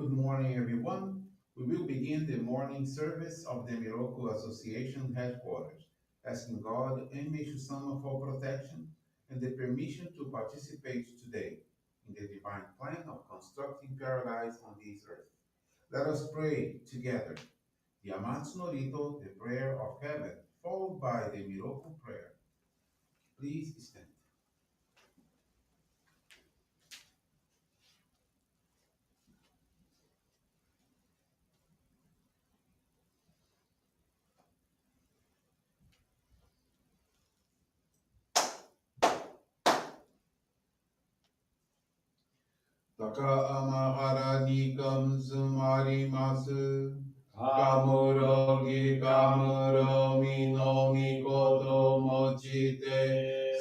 Good morning, everyone. We will begin the morning service of the Miroku Association headquarters, asking God and Meishu-sama for protection and the permission to participate today in the divine plan of constructing paradise on this earth. Let us pray together the Amatsu-Norito, the prayer of heaven, followed by the Miroku Prayer. Please stand. Taka amahara nikam sumarimasu. Kamurogi kamuromi no mikoto mochite.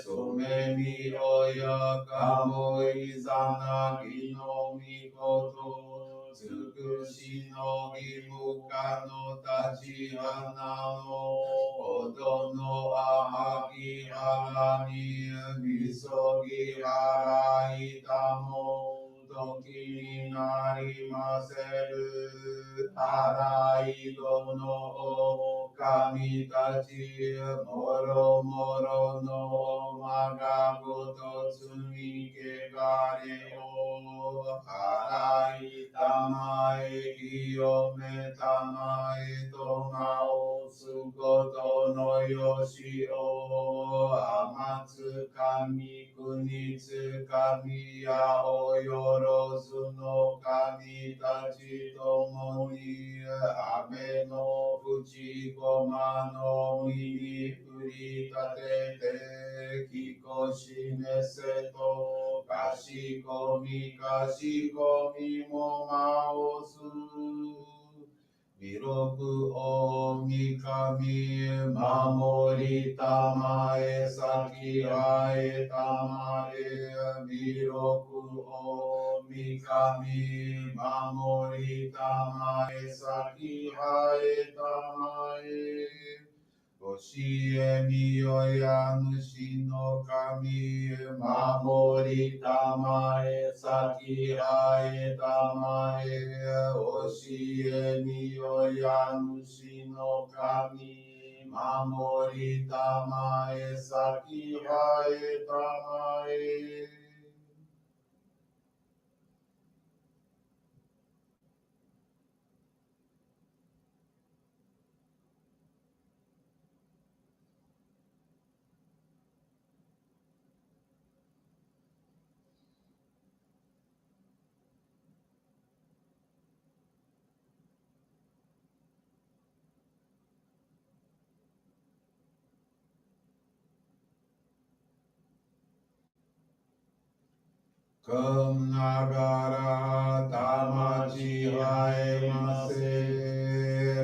Sumemi oya kamu izanagi no mikoto. Tsukushi no gimuka no tachihana no. Odo no ahagi harani misogi harai tamo. Toki nari maseru harai dono o kami tachi moro moro no magagoto tsumi kegare o harai tamae kiyome tamae tomao sukoto no yoshi o amatsu kami kunitsu kami ya o yorosu no kami tachi tomoni ame no fuchi koma no mimi furi tatete kikoshi neseto kashikomi mo maosu. Miroku o mikami mamori tamae saki ae tamae. Miroku o mikami mamori tamae saki ae tamae. Oshie miyoya nushi no kami mamori tamae saki ae tamae. Oshie miyoya nushi no kami mamori tamae saki ae tamae. Kam nagara tamachi haemase.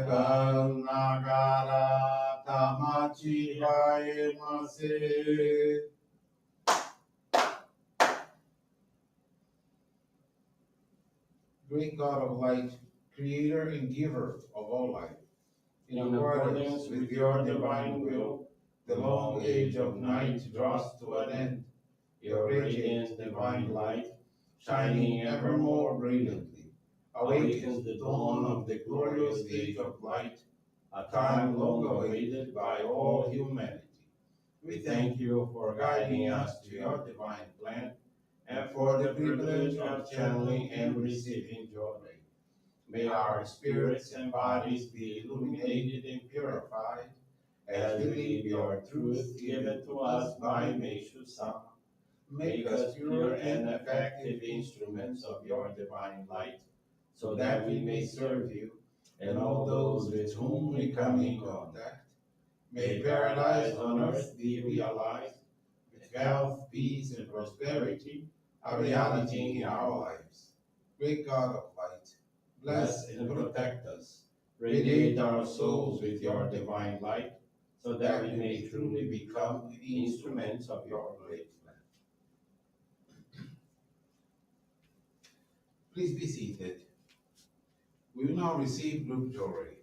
Kam nagara tamachi haemase. Great God of light, creator and giver of all life, in accordance with your divine will, the long age of night draws to an end. Your radiant divine light, shining ever more brilliantly, awakens the dawn of the glorious age of light, a time long awaited by all humanity. We thank you for guiding us to your divine plan and for the privilege of channeling and receiving Johrei. May our spirits and bodies be illuminated and purified as we live your truth given to us by Meishu-sama. Make us pure and effective instruments of your divine light, so that we may serve you and all those with whom we come in contact. May paradise on earth be realized, with health, peace, and prosperity, a reality in our lives. Great God of light, bless and protect us. Radiate our souls with your divine light, so that we may truly become instruments of your great plan. Please be seated. We will now receive group Johrei.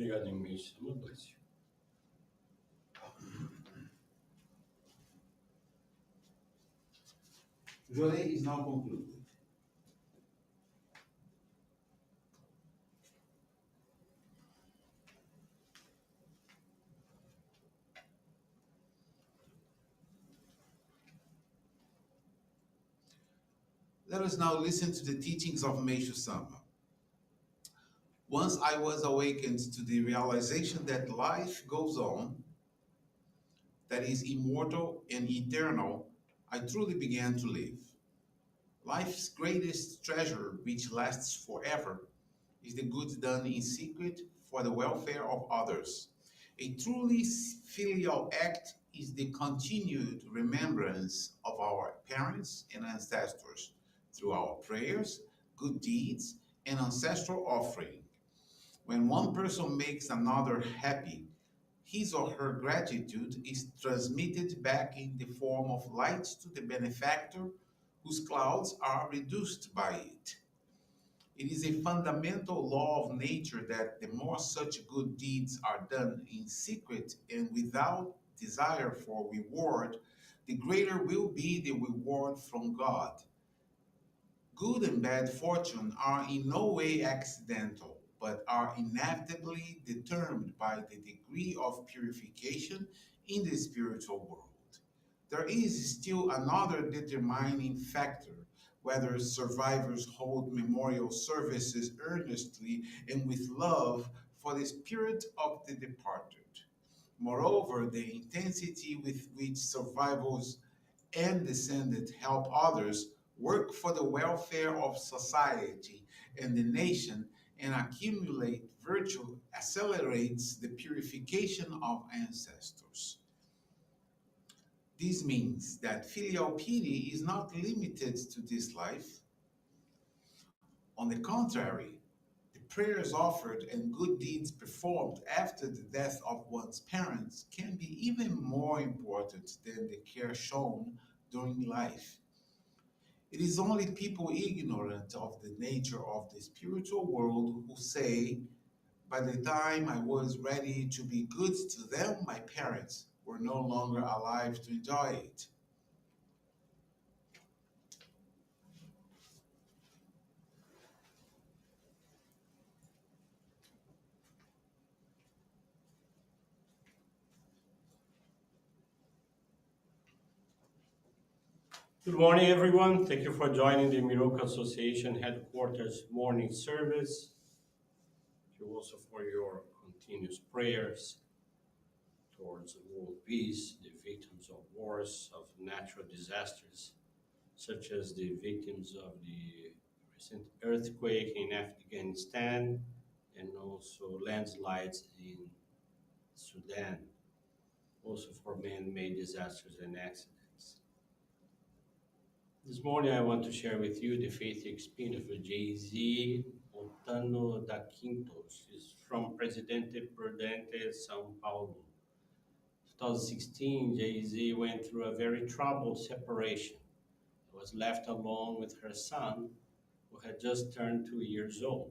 Obrigado, Meishu-sama. Bless you. Johrei is now concluded. Let us now listen to the teachings of Meishu-sama. Once I was awakened to the realization that life goes on, that is immortal and eternal, I truly began to live. Life's greatest treasure, which lasts forever, is the good done in secret for the welfare of others. A truly filial act is the continued remembrance of our parents and ancestors through our prayers, good deeds, and ancestral offering. When one person makes another happy, his or her gratitude is transmitted back in the form of light to the benefactor, whose clouds are reduced by it. It is a fundamental law of nature that the more such good deeds are done in secret and without desire for reward, the greater will be the reward from God. Good and bad fortune are in no way accidental, but are inevitably determined by the degree of purification in the spiritual world. There is still another determining factor: whether survivors hold memorial services earnestly and with love for the spirit of the departed. Moreover, the intensity with which survivors and descendants help others, work for the welfare of society and the nation, and accumulate virtue accelerates the purification of ancestors. This means that filial piety is not limited to this life. On the contrary, the prayers offered and good deeds performed after the death of one's parents can be even more important than the care shown during life. It is only people ignorant of the nature of the spiritual world who say, by the time I was ready to be good to them, my parents were no longer alive to enjoy it. Good morning, everyone. Thank you for joining the Miroku Association headquarters morning service. Thank you also for your continuous prayers towards world peace, the victims of wars, of natural disasters, such as the victims of the recent earthquake in Afghanistan and also landslides in Sudan, also for man-made disasters and accidents. This morning I want to share with you the faith experience of Jay-Z Montano da Quintos. He's from Presidente Prudente, São Paulo. 2016, Jay-Z went through a very troubled separation. He was left alone with her son, who had just turned 2 years old.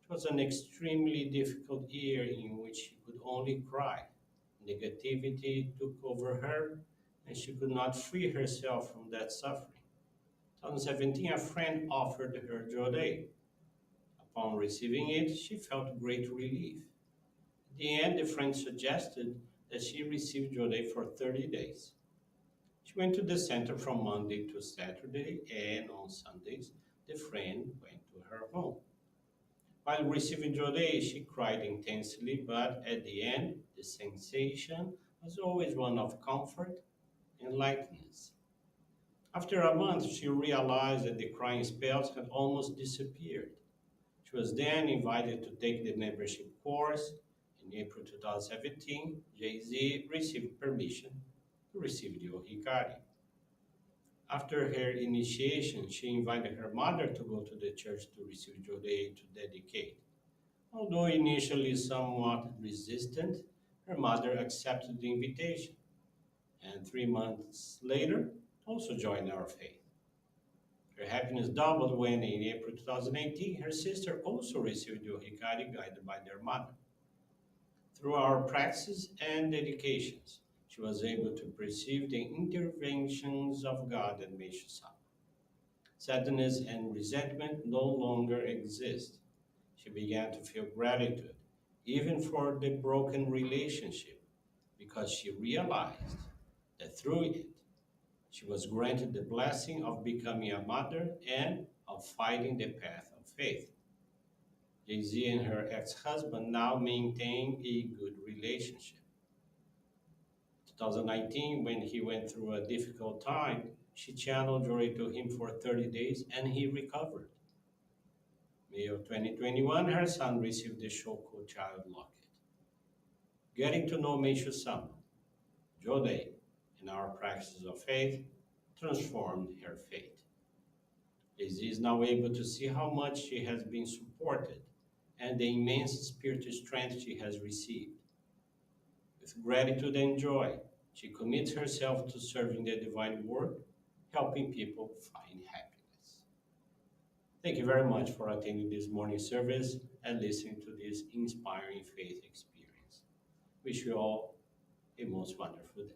It was an extremely difficult year in which she could only cry. Negativity took over her, and she could not free herself from that suffering. 2017, a friend offered her Johrei. Upon receiving it, she felt great relief. At the end, the friend suggested that she receive Johrei for 30 days. She went to the center from Monday to Saturday, and on Sundays, the friend went to her home. While receiving Johrei, she cried intensely, but at the end, the sensation was always one of comfort and lightness. After a month, she realized that the crying spells had almost disappeared. She was then invited to take the membership course. In April 2017, Jay-Z received permission to receive the Ohikari. After her initiation, she invited her mother to go to the church to receive Johrei to dedicate. Although initially somewhat resistant, her mother accepted the invitation, and 3 months later also joined our faith. Her happiness doubled when in April 2018, her sister also received the Ohikari guided by their mother. Through our practices and dedications, she was able to perceive the interventions of God and Meishu-sama. Sadness and resentment no longer exist. She began to feel gratitude, even for the broken relationship, because she realized that through it, she was granted the blessing of becoming a mother and of fighting the path of faith. Jay-Z and her ex-husband now maintain a good relationship. 2019, when he went through a difficult time, she channeled Johrei to him for 30 days and he recovered. May of 2021, her son received the Shoko child locket. Getting to know Meishu-sama, Johrei, and our practices of faith transformed her fate. Lizzie is now able to see how much she has been supported and the immense spiritual strength she has received. With gratitude and joy, she commits herself to serving the divine work, helping people find happiness. Thank you very much for attending this morning service and listening to this inspiring faith experience. Wish you all a most wonderful day.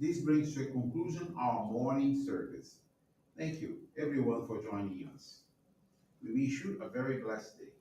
This brings to a conclusion our morning service. Thank you, everyone, for joining us. We wish you a very blessed day.